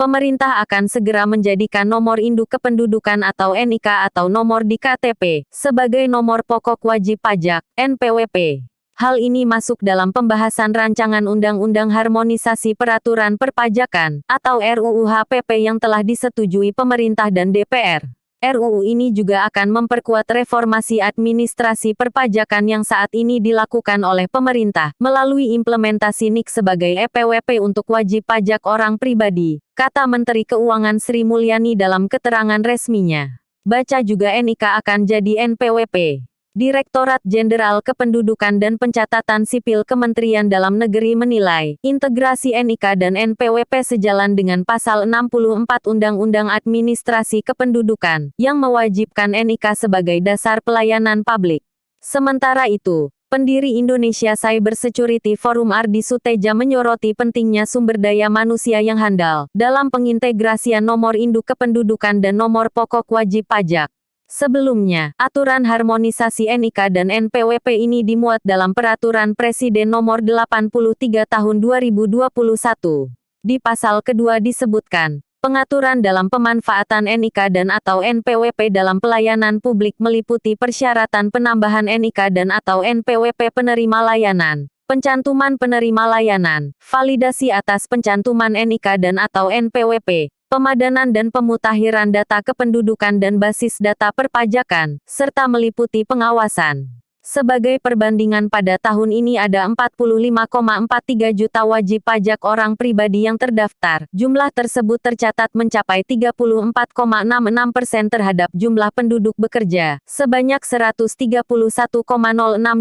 pemerintah akan segera menjadikan nomor induk kependudukan atau NIK atau nomor di KTP sebagai nomor pokok wajib pajak (NPWP). Hal ini masuk dalam pembahasan Rancangan Undang-Undang Harmonisasi Peraturan Perpajakan atau RUU HPP yang telah disetujui pemerintah dan DPR. RUU ini juga akan memperkuat reformasi administrasi perpajakan yang saat ini dilakukan oleh pemerintah melalui implementasi NIK sebagai EPWP untuk wajib pajak orang pribadi, kata Menteri Keuangan Sri Mulyani dalam keterangan resminya. Baca juga NIK akan jadi NPWP. Direktorat Jenderal Kependudukan dan Pencatatan Sipil Kementerian Dalam Negeri menilai, integrasi NIK dan NPWP sejalan dengan Pasal 64 Undang-Undang Administrasi Kependudukan, yang mewajibkan NIK sebagai dasar pelayanan publik. Sementara itu, pendiri Indonesia Cyber Security Forum Ardi Suteja menyoroti pentingnya sumber daya manusia yang handal, dalam pengintegrasian nomor induk kependudukan dan nomor pokok wajib pajak. Sebelumnya, aturan harmonisasi NIK dan NPWP ini dimuat dalam Peraturan Presiden Nomor 83 Tahun 2021. Di pasal kedua disebutkan, pengaturan dalam pemanfaatan NIK dan atau NPWP dalam pelayanan publik meliputi persyaratan penambahan NIK dan atau NPWP penerima layanan, pencantuman penerima layanan, validasi atas pencantuman NIK dan atau NPWP, pemadanan dan pemutakhiran data kependudukan dan basis data perpajakan, serta meliputi pengawasan. Sebagai perbandingan pada tahun ini ada 45,43 juta wajib pajak orang pribadi yang terdaftar. Jumlah tersebut tercatat mencapai 34,66% terhadap jumlah penduduk bekerja, sebanyak 131,06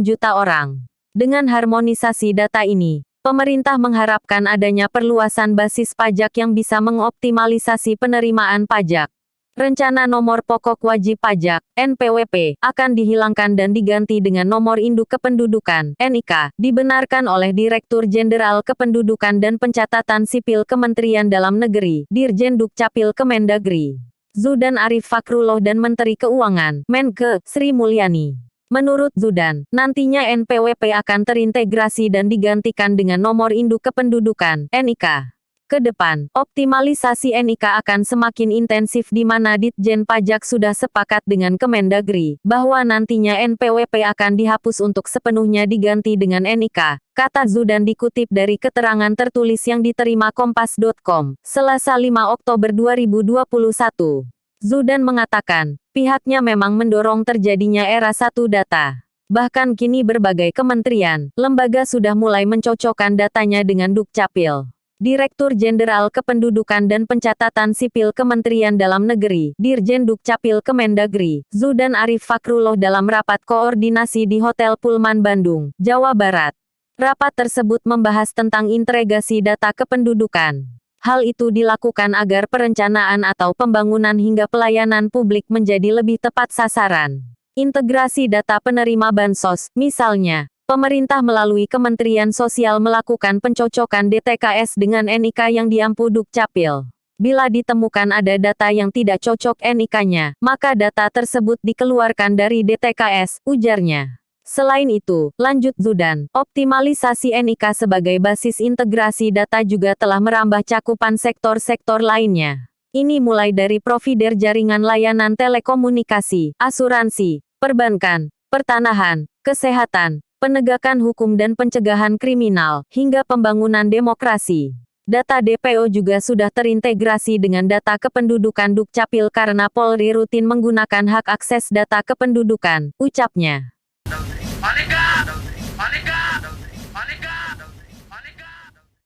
juta orang. Dengan harmonisasi data ini, pemerintah mengharapkan adanya perluasan basis pajak yang bisa mengoptimalisasi penerimaan pajak. Rencana Nomor Pokok Wajib Pajak (NPWP) akan dihilangkan dan diganti dengan Nomor Induk Kependudukan (NIK), dibenarkan oleh Direktur Jenderal Kependudukan dan Pencatatan Sipil Kementerian Dalam Negeri, Dirjen Dukcapil Kemendagri, Zudan Arif Fakrullah dan Menteri Keuangan, Menkeu, Sri Mulyani. Menurut Zudan, nantinya NPWP akan terintegrasi dan digantikan dengan Nomor Induk Kependudukan (NIK). Ke depan, optimalisasi NIK akan semakin intensif di mana Ditjen Pajak sudah sepakat dengan Kemendagri, bahwa nantinya NPWP akan dihapus untuk sepenuhnya diganti dengan NIK, kata Zudan dikutip dari keterangan tertulis yang diterima Kompas.com, Selasa 5 Oktober 2021. Zudan mengatakan, pihaknya memang mendorong terjadinya era satu data. Bahkan kini berbagai kementerian, lembaga sudah mulai mencocokkan datanya dengan Dukcapil. Direktur Jenderal Kependudukan dan Pencatatan Sipil Kementerian Dalam Negeri, Dirjen Dukcapil Kemendagri, Zudan Arif Fakrullah dalam rapat koordinasi di Hotel Pullman Bandung, Jawa Barat. Rapat tersebut membahas tentang integrasi data kependudukan. Hal itu dilakukan agar perencanaan atau pembangunan hingga pelayanan publik menjadi lebih tepat sasaran. Integrasi data penerima bansos, misalnya, pemerintah melalui Kementerian Sosial melakukan pencocokan DTKS dengan NIK yang diampu Dukcapil. Bila ditemukan ada data yang tidak cocok NIK-nya, maka data tersebut dikeluarkan dari DTKS, ujarnya. Selain itu, lanjut Zudan, optimalisasi NIK sebagai basis integrasi data juga telah merambah cakupan sektor-sektor lainnya. Ini mulai dari provider jaringan layanan telekomunikasi, asuransi, perbankan, pertanahan, kesehatan, penegakan hukum dan pencegahan kriminal, hingga pembangunan demokrasi. Data DPO juga sudah terintegrasi dengan data kependudukan Dukcapil karena Polri rutin menggunakan hak akses data kependudukan, ucapnya.